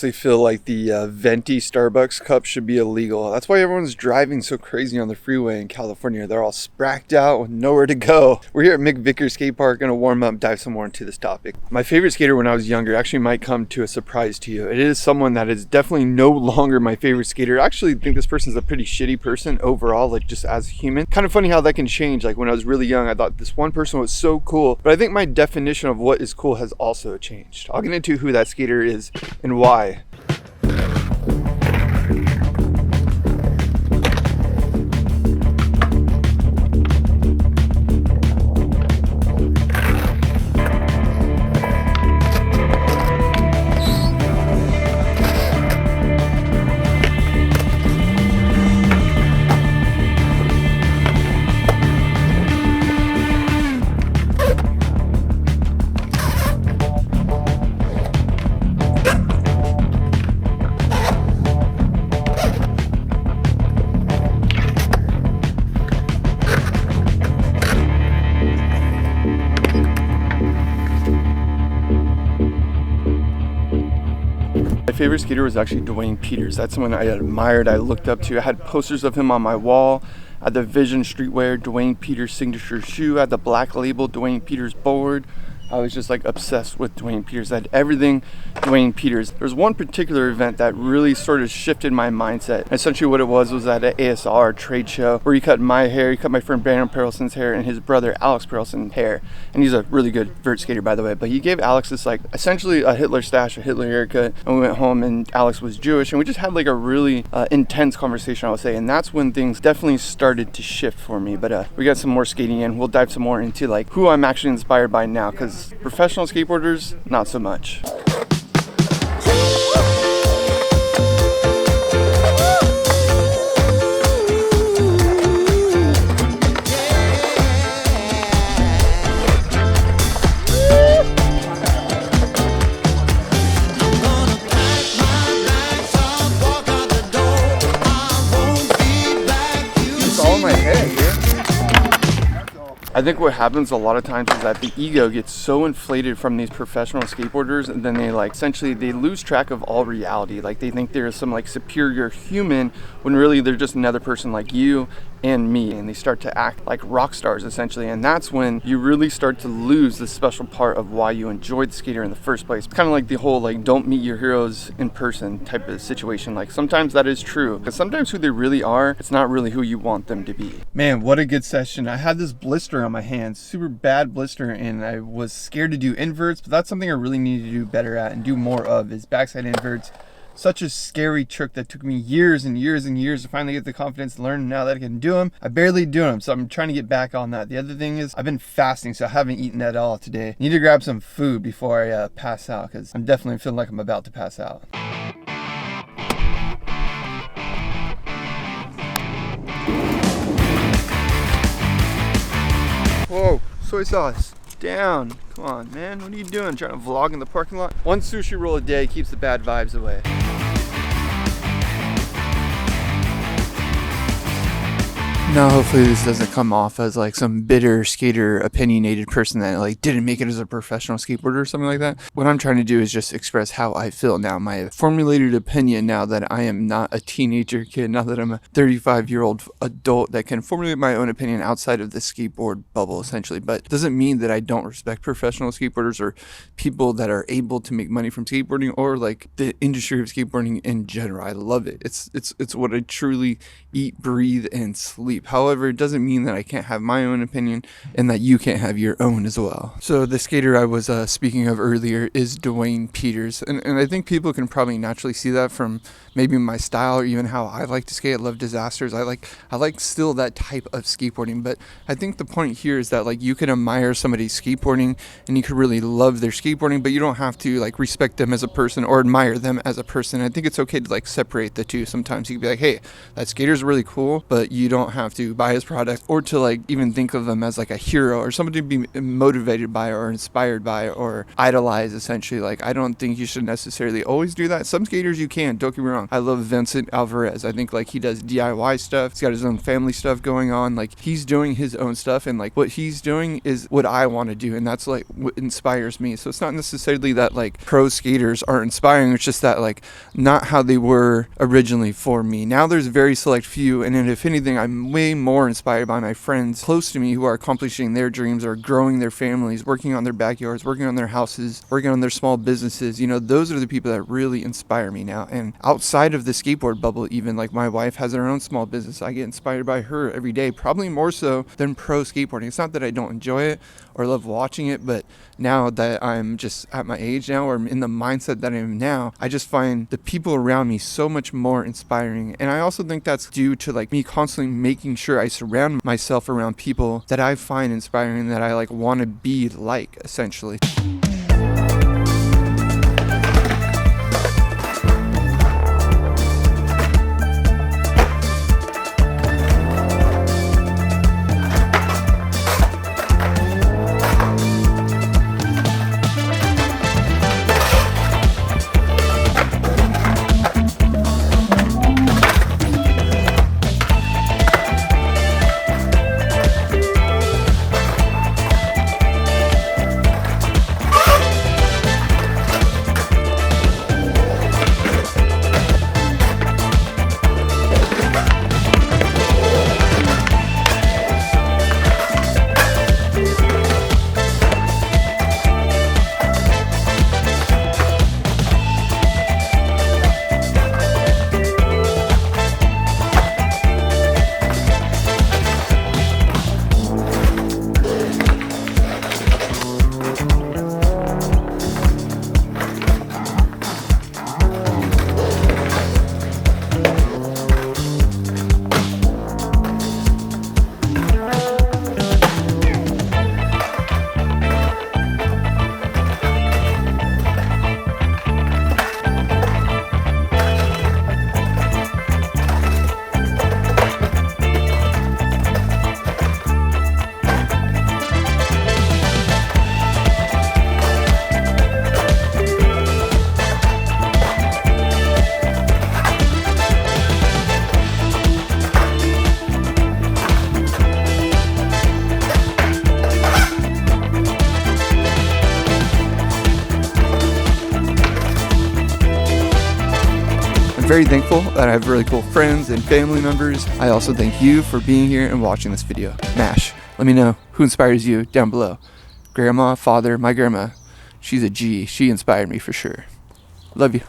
honestly feel like the venti Starbucks cup should be illegal. That's why everyone's driving so crazy on the freeway in California. They're all spracked out with nowhere to go. We're here at McVickers Skate Park, gonna warm up, dive some more into this topic. My favorite skater when I was younger actually might come to a surprise to you. It is someone that is definitely no longer my favorite skater. I actually think this person's a pretty shitty person overall, like just as a human. Kind of funny how that can change. Like when I was really young, I thought this one person was so cool, but I think my definition of what is cool has also changed. I'll get into who that skater is and why. My favorite skater was actually Dwayne Peters. That's someone I admired, I looked up to. I had posters of him on my wall. I had the Vision Streetwear Dwayne Peters signature shoe. I had the Black Label Dwayne Peters board. I was just like obsessed with Dwayne Peters. I had everything Dwayne Peters. There was one particular event that really sort of shifted my mindset. Essentially what it was at an ASR trade show where he cut my hair, he cut my friend Brandon Perelson's hair and his brother Alex Perelson's hair. And he's a really good vert skater, by the way. But he gave Alex this like essentially a Hitler stash, a Hitler haircut. And we went home and Alex was Jewish and we just had like a really intense conversation, I would say. And that's when things definitely started to shift for me. But we got some more skating in. We'll dive some more into like who I'm actually inspired by now, because professional skateboarders, not so much. It's all in my head, dude. I think what happens a lot of times is that the ego gets so inflated from these professional skateboarders, and then they like essentially they lose track of all reality. Like they think they're some like superior human when really they're just another person like you and me, and they start to act like rock stars essentially. And that's when you really start to lose the special part of why you enjoyed the skater in the first place. Kind of like the whole like don't meet your heroes in person type of situation. Like sometimes that is true, because sometimes who they really are, it's not really who you want them to be. Man, what a good session. I had this blister on my hand, super bad blister, and I was scared to do inverts, but that's something I really need to do better at and do more of, is backside inverts. Such a scary trick that took me years and years and years to finally get the confidence to learn. Now that I can do them, I barely do them, so I'm trying to get back on that. The other thing is I've been fasting, so I haven't eaten at all today. Need to grab some food before I pass out, because I'm definitely feeling like I'm about to pass out. Whoa, soy sauce. Down. Come on, man. What are you doing? Trying to vlog in the parking lot? One sushi roll a day keeps the bad vibes away. Now, hopefully this doesn't come off as like some bitter skater, opinionated person that like didn't make it as a professional skateboarder or something like that. What I'm trying to do is just express how I feel now, my formulated opinion now that I am not a teenager kid, now that I'm a 35-year-old adult that can formulate my own opinion outside of the skateboard bubble, essentially. But it doesn't mean that I don't respect professional skateboarders or people that are able to make money from skateboarding, or like the industry of skateboarding in general. I love it. It's what I truly eat, breathe, and sleep. However, it doesn't mean that I can't have my own opinion and that you can't have your own as well. So the skater I was speaking of earlier is Dwayne Peters. And I think people can probably naturally see that from maybe my style or even how I like to skate. I love disasters. I like still that type of skateboarding. But I think the point here is that like you can admire somebody's skateboarding and you could really love their skateboarding, but you don't have to like respect them as a person or admire them as a person. I think it's okay to like separate the two. Sometimes you can be like, hey, that skater's really cool, but you don't have have to buy his product or to like even think of him as like a hero or somebody to be motivated by or inspired by or idolize, essentially. Like, I don't think you should necessarily always do that. Some skaters you can, don't get me wrong. I love Vincent Alvarez. I think like he does DIY stuff. He's got his own family stuff going on. Like, he's doing his own stuff, and like what he's doing is what I want to do, and that's like what inspires me. So it's not necessarily that like pro skaters aren't inspiring. It's just that like not how they were originally for me. Now there's a very select few, and then if anything, I'm way more inspired by my friends close to me who are accomplishing their dreams or growing their families, working on their backyards, working on their houses, working on their small businesses. You know, those are the people that really inspire me now. And outside of the skateboard bubble, even like my wife has her own small business. I get inspired by her every day, probably more so than pro skateboarding. It's not that I don't enjoy it or love watching it, but now that I'm just at my age now, or in the mindset that I am now, I just find the people around me so much more inspiring. And I also think that's due to like me constantly making sure I surround myself around people that I find inspiring, that I like want to be like, essentially. Very thankful that I have really cool friends and family members. I also thank you for being here and watching this video. Mash, let me know who inspires you down below. Grandma, father, my grandma, she's a G. She inspired me for sure. Love you.